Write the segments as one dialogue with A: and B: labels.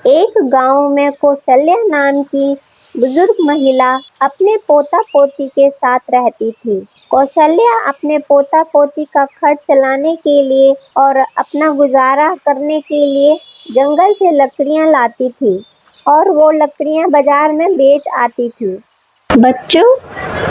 A: एक गांव में कौशल्या नाम की बुजुर्ग महिला अपने पोता पोती के साथ रहती थी। कौशल्या अपने पोता पोती का खर्च चलाने के लिए और अपना गुजारा करने के लिए जंगल से लकड़ियां लाती थी और वो लकड़ियां बाजार में बेच आती थी। बच्चों,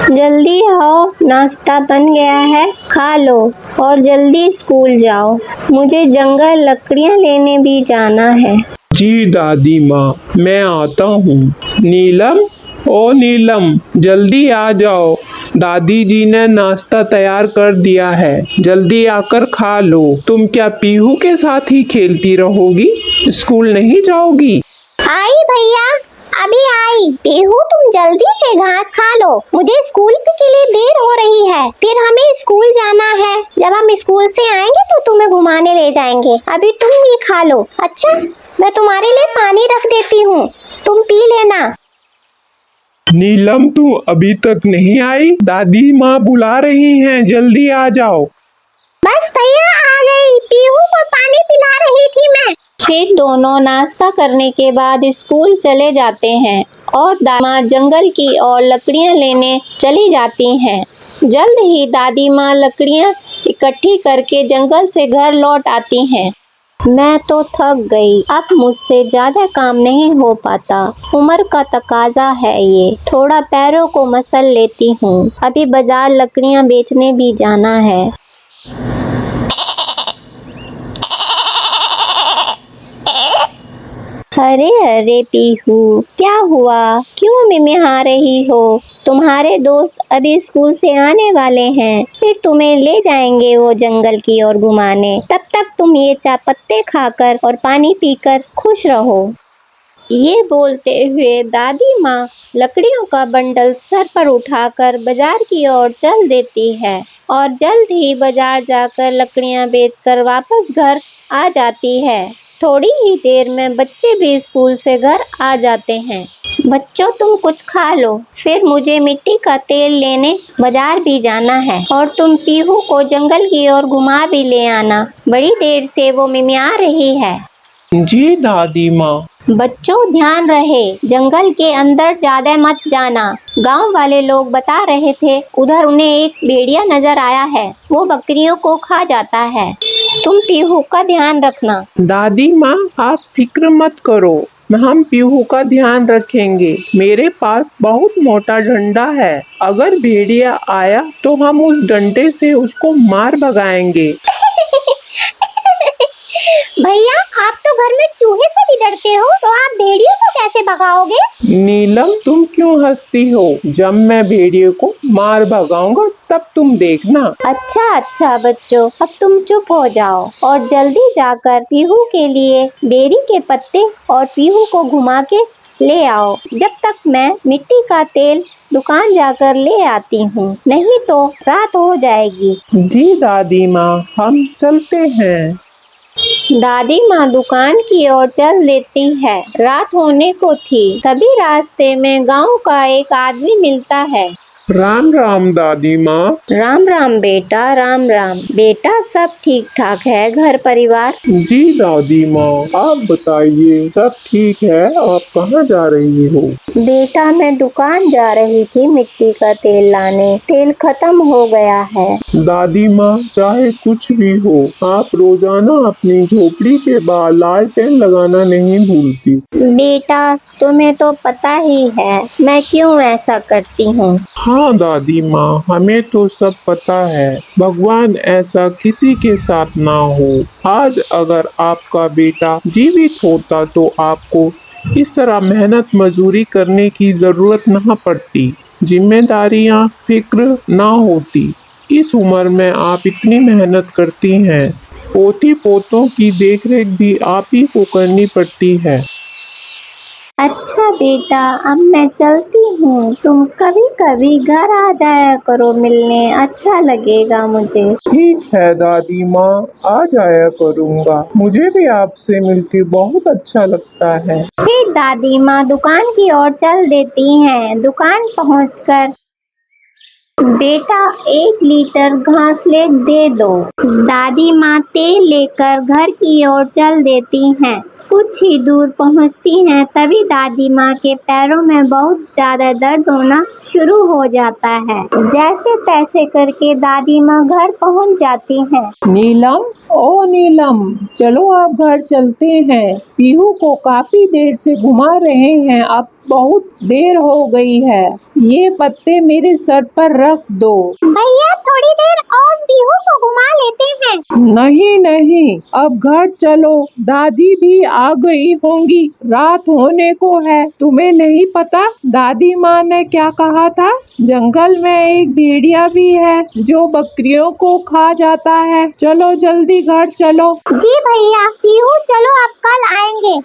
A: जल्दी आओ, नाश्ता बन गया है, खा लो और जल्दी स्कूल जाओ। मुझे जंगल लकड़ियां लेने भी जाना है।
B: जी दादी माँ, मैं आता हूँ। नीलम, ओ नीलम, जल्दी आ जाओ। दादी जी ने नाश्ता तैयार कर दिया है, जल्दी आकर खा लो। तुम क्या पीहू के साथ ही खेलती रहोगी? स्कूल नहीं जाओगी?
A: आई भैया, अभी आई। पीहू, तुम जल्दी से घास खा लो, मुझे स्कूल के लिए देर हो रही है, फिर हमें स्कूल जाना है। जब हम स्कूल से आएंगे तो तुम्हें घुमाने ले जाएंगे। अभी तुम ये खा लो। अच्छा, मैं तुम्हारे लिए पानी रख देती हूँ, तुम पी लेना।
B: नीलम, तू अभी तक नहीं आई? दादी माँ बुला रही हैं, जल्दी आ जाओ।
A: बस भैया, आ गई। पीहू को पानी पिला रही थी मैं। फिर दोनों नाश्ता करने के बाद स्कूल चले जाते हैं और दादी माँ जंगल की ओर लकड़ियाँ लेने चली जाती हैं। जल्द ही दादी माँ लकड़ियाँ इकट्ठी करके जंगल से घर लौट आती हैं। मैं तो थक गई, अब मुझसे ज्यादा काम नहीं हो पाता। उम्र का तकाजा है ये, थोड़ा पैरों को मसल लेती हूँ। अभी बाजार लकड़ियाँ बेचने भी जाना है। अरे अरे पीहू, क्या हुआ? क्यों मिमिहा रही हो? तुम्हारे दोस्त अभी स्कूल से आने वाले हैं, फिर तुम्हें ले जाएंगे वो जंगल की ओर घुमाने। तब तक तुम ये चाय पत्ते खाकर और पानी पीकर खुश रहो। ये बोलते हुए दादी माँ लकड़ियों का बंडल सर पर उठाकर बाजार की ओर चल देती है और जल्द ही बाजार जाकर लकड़ियाँ बेचकर वापस घर आ जाती है। थोड़ी ही देर में बच्चे भी स्कूल से घर आ जाते हैं। बच्चों, तुम कुछ खा लो, फिर मुझे मिट्टी का तेल लेने बाजार भी जाना है और तुम पीहू को जंगल की ओर घुमा भी ले आना। बड़ी देर से वो मिमिया रही है।
B: जी दादी माँ।
A: बच्चों, ध्यान रहे, जंगल के अंदर ज्यादा मत जाना। गांव वाले लोग बता रहे थे उधर उन्हें एक भेड़िया नजर आया है, वो बकरियों को खा जाता है। तुम पीहू का ध्यान रखना।
B: दादी माँ, आप फिक्र मत करो, हम पीहू का ध्यान रखेंगे। मेरे पास बहुत मोटा डंडा है, अगर भेड़िया आया तो हम उस डंडे से उसको मार भगाएंगे।
A: भैया, आप तो घर में चूहे से भी डरते हो, तो आप भेड़िए को कैसे भगाओगे?
B: नीलम, तुम क्यों हंसती हो? जब मैं भेड़िए को मार भगाऊंगा तब तुम देखना।
A: अच्छा अच्छा बच्चों, अब तुम चुप हो जाओ और जल्दी जाकर पीहू के लिए बेरी के पत्ते और पीहू को घुमा के ले आओ। जब तक मैं मिट्टी का तेल दुकान जाकर ले आती हूँ, नहीं तो रात हो जाएगी।
B: जी दादी माँ, हम चलते हैं।
A: दादी माँ दुकान की ओर चल देती है। रात होने को थी, तभी रास्ते में गांव का एक आदमी मिलता है।
B: राम राम दादी माँ।
A: राम राम बेटा, राम राम। बेटा, सब ठीक ठाक है घर परिवार?
B: जी दादी माँ, आप बताइए, सब ठीक है। आप कहाँ जा रही हो?
A: बेटा, मैं दुकान जा रही थी मिट्टी का तेल लाने, तेल खत्म हो गया है।
B: दादी माँ, चाहे कुछ भी हो, आप रोजाना अपनी झोपड़ी के बाहर लालटेन लगाना नहीं भूलती।
A: बेटा, तुम्हें तो पता ही है मैं क्यों ऐसा करती हूँ।
B: हाँ दादी माँ, हमें तो सब पता है। भगवान ऐसा किसी के साथ ना हो। आज अगर आपका बेटा जीवित होता तो आपको इस तरह मेहनत मजदूरी करने की जरूरत ना पड़ती, जिम्मेदारियाँ फिक्र ना होती। इस उम्र में आप इतनी मेहनत करती हैं, पोती पोतों की देखरेख भी आप ही को करनी पड़ती है।
A: अच्छा बेटा, अब मैं चलती हूँ। तुम कभी कभी घर आ जाया करो मिलने, अच्छा लगेगा मुझे।
B: ठीक है दादी माँ, आ जाया करूँगा। मुझे भी आपसे मिलके बहुत अच्छा लगता है।
A: फिर दादी माँ दुकान की ओर चल देती हैं। दुकान पहुँचकर, बेटा 1 लीटर घासलेट दे दो। दादी माँ तेल लेकर घर की ओर चल देती हैं कुछ ही दूर पहुंचती हैं तभी दादी माँ के पैरों में बहुत ज्यादा दर्द होना शुरू हो जाता है। जैसे तैसे करके दादी माँ घर पहुंच जाती हैं।
C: नीलम, ओ नीलम, चलो अब घर चलते हैं। पीहू को काफी देर से घुमा रहे हैं, अब बहुत देर हो गई है। ये पत्ते मेरे सर पर रख दो।
A: भैया थोड़ी देर और पीहू को घुमा लेते हैं।
C: नहीं नहीं, अब घर चलो, दादी भी आ गई होंगी, रात होने को है। तुम्हें नहीं पता दादी माँ ने क्या कहा था? जंगल में एक भेड़िया भी है जो बकरियों को खा जाता है। चलो जल्दी घर चलो।
A: जी भैया, पीहू चलो अब कल आएंगे।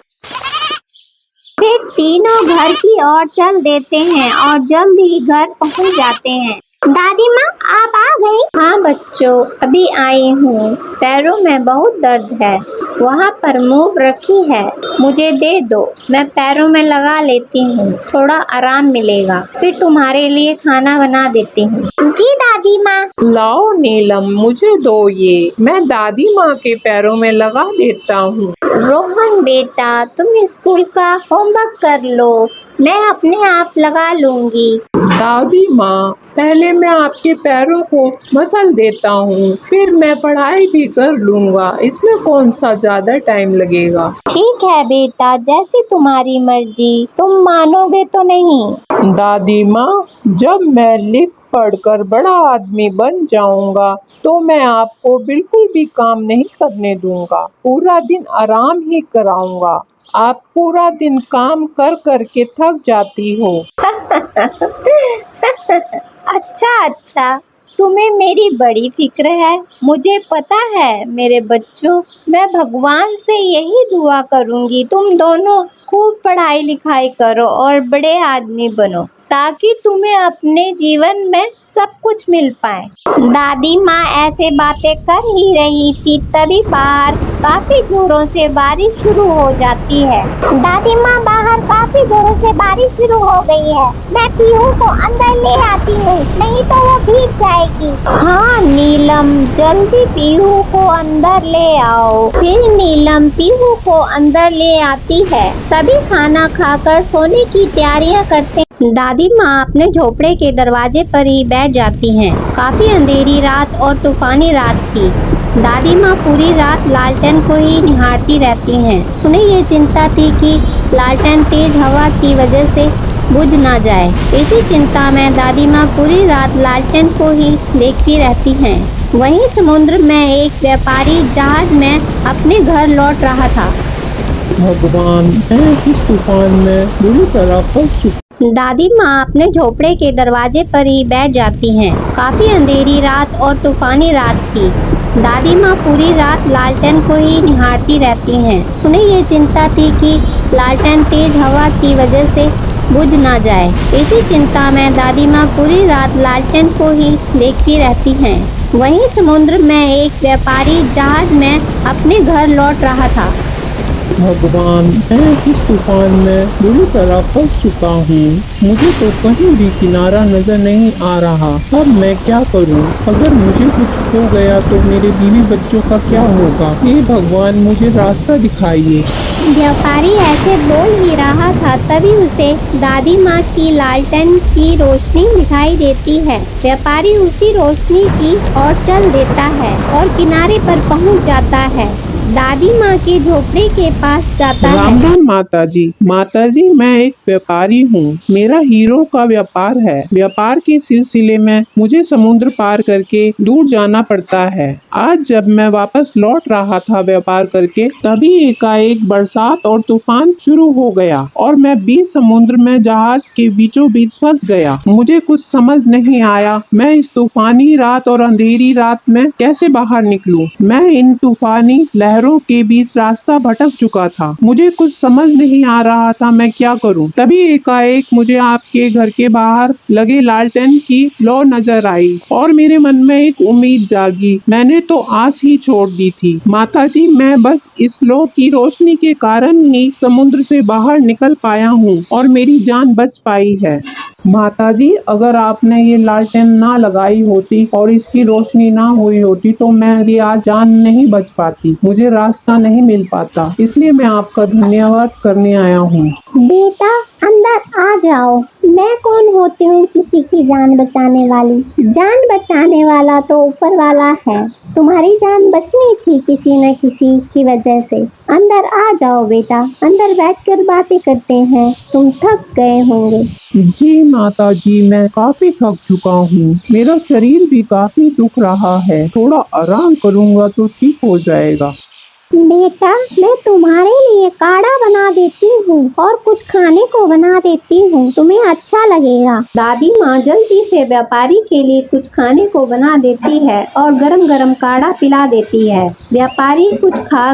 A: फिर तीनों घर की ओर चल देते हैं और जल्द ही घर पहुंच जाते हैं। दादी माँ आप आ गई? हाँ बच्चों, अभी आई हूँ। पैरों में बहुत दर्द है। वहाँ पर मूव रखी है, मुझे दे दो, मैं पैरों में लगा लेती हूँ, थोड़ा आराम मिलेगा। फिर तुम्हारे लिए खाना बना देती हूँ। जी दादी माँ।
C: लाओ नीलम, मुझे दो ये, मैं दादी माँ के पैरों में लगा देता हूँ।
A: रोहन बेटा, तुम स्कूल का होमवर्क कर लो, मैं अपने आप लगा लूंगी।
C: दादी माँ, पहले मैं आपके पैरों को मसल देता हूँ, फिर मैं पढ़ाई भी कर लूँगा। इसमें कौन सा ज्यादा टाइम लगेगा?
A: ठीक है बेटा, जैसी तुम्हारी मर्जी, तुम मानोगे तो नहीं?
C: दादी माँ, जब मैं लिख पढ़कर बड़ा आदमी बन जाऊंगा तो मैं आपको बिल्कुल भी काम नहीं करने दूंगा, पूरा दिन आराम ही कराऊंगा। आप पूरा दिन काम कर कर के थक जाती हो।
A: अच्छा, तुम्हें मेरी बड़ी फिक्र है। मुझे पता है मेरे बच्चों, मैं भगवान से यही दुआ करूंगी तुम दोनों खूब पढ़ाई लिखाई करो और बड़े आदमी बनो, ताकि तुम्हें अपने जीवन में सब कुछ मिल पाए। दादी माँ ऐसे बातें कर ही रही थी तभी बाहर काफी जोरों से बारिश शुरू हो जाती है। दादी माँ, बाहर काफी जोरों से बारिश शुरू हो गई है, मैं पीहू को अंदर ले आती हूँ, नहीं तो वो भीग जाएगी। हाँ नीलम, जल्दी पीहू को अंदर ले आओ। फिर नीलम पीहू को अंदर ले आती है। सभी खाना खाकर सोने की तैयारियां करते हैं। दादी माँ अपने झोपड़े के दरवाजे पर ही बैठ जाती हैं। काफी अंधेरी रात और तूफानी रात थी। दादी माँ पूरी रात लालटेन को ही निहारती रहती हैं। उन्हें ये चिंता थी कि लालटेन तेज हवा की वजह से बुझ ना जाए। इसी चिंता में दादी माँ पूरी रात लालटेन को ही देखती रहती हैं। वहीं समुद्र में एक व्यापारी जहाज में अपने घर लौट रहा था।
B: भगवान, मैं इस तूफान में बुरी तरह फंस चुकी।
A: दादी माँ अपने झोपड़े के दरवाजे पर ही बैठ जाती हैं। काफी अंधेरी रात और तूफानी रात थी। दादी माँ पूरी रात लालटेन को ही निहारती रहती हैं। उन्हें ये चिंता थी कि लालटेन तेज हवा की वजह से बुझ ना जाए। इसी चिंता में दादी माँ पूरी रात लालटेन को ही देखती रहती हैं। वहीं समुद्र में एक व्यापारी जहाज में अपने घर लौट रहा था।
B: भगवान, मैं इस तूफान में बुरी तरह फंस चुका हूँ। मुझे तो कहीं भी किनारा नजर नहीं आ रहा। अब मैं क्या करूँ? अगर मुझे कुछ हो गया तो मेरे बीवी बच्चों का क्या होगा? हे भगवान, मुझे रास्ता दिखाइए।
A: व्यापारी ऐसे बोल ही रहा था तभी उसे दादी माँ की लालटेन की रोशनी दिखाई देती है। व्यापारी उसी रोशनी की ओर चल देता है और किनारे पर पहुँच जाता है। दादी माँ के झोपड़े के पास जाता
B: राम
A: है।
B: राम माता जी, मैं एक व्यापारी हूँ। मेरा हीरो का व्यापार है। व्यापार के सिलसिले में मुझे समुद्र पार करके दूर जाना पड़ता है। आज जब मैं वापस लौट रहा था व्यापार करके, तभी एकाएक बरसात और तूफान शुरू हो गया और मैं बीच समुद्र में जहाज के बीचों बीच फंस गया। मुझे कुछ समझ नहीं आया, मैं इस तूफानी रात और अंधेरी रात में कैसे बाहर निकलूं। मैं इन तूफानी लहरों के बीच रास्ता भटक चुका था। मुझे कुछ समझ नहीं आ रहा था मैं क्या करूं। तभी एकाएक मुझे आपके घर के बाहर लगे लालटेन की लौ नजर आई और मेरे मन में एक उम्मीद जागी। मैंने तो आस ही छोड़ दी थी। माताजी, मैं बस इस लौ की रोशनी के कारण ही समुद्र से बाहर निकल पाया हूँ और मेरी जान बच पाई है।
C: माताजी, अगर आपने ये लालटेन ना लगाई होती और इसकी रोशनी ना हुई होती तो मेरी आज जान नहीं बच पाती, मुझे रास्ता नहीं मिल पाता, इसलिए मैं आपका धन्यवाद करने आया हूँ।
A: बेटा अंदर आ जाओ। मैं कौन होती हूँ किसी की जान बचाने वाली? जान बचाने वाला तो ऊपर वाला है। तुम्हारी जान बचनी थी किसी न किसी की वजह से। अंदर आ जाओ बेटा, अंदर बैठकर बातें करते हैं। तुम थक गए होंगे।
C: जी माताजी, मैं काफी थक चुका हूँ, मेरा शरीर भी काफी दुख रहा है, थोड़ा आराम करूँगा तो ठीक हो जाएगा।
A: बेटा मैं तुम्हारे लिए काढ़ा बना देती हूँ और कुछ खाने को बना देती हूँ, तुम्हें अच्छा लगेगा। दादी माँ जल्दी से व्यापारी के लिए कुछ खाने को बना देती है और गरम गरम काढ़ा पिला देती है। व्यापारी कुछ खा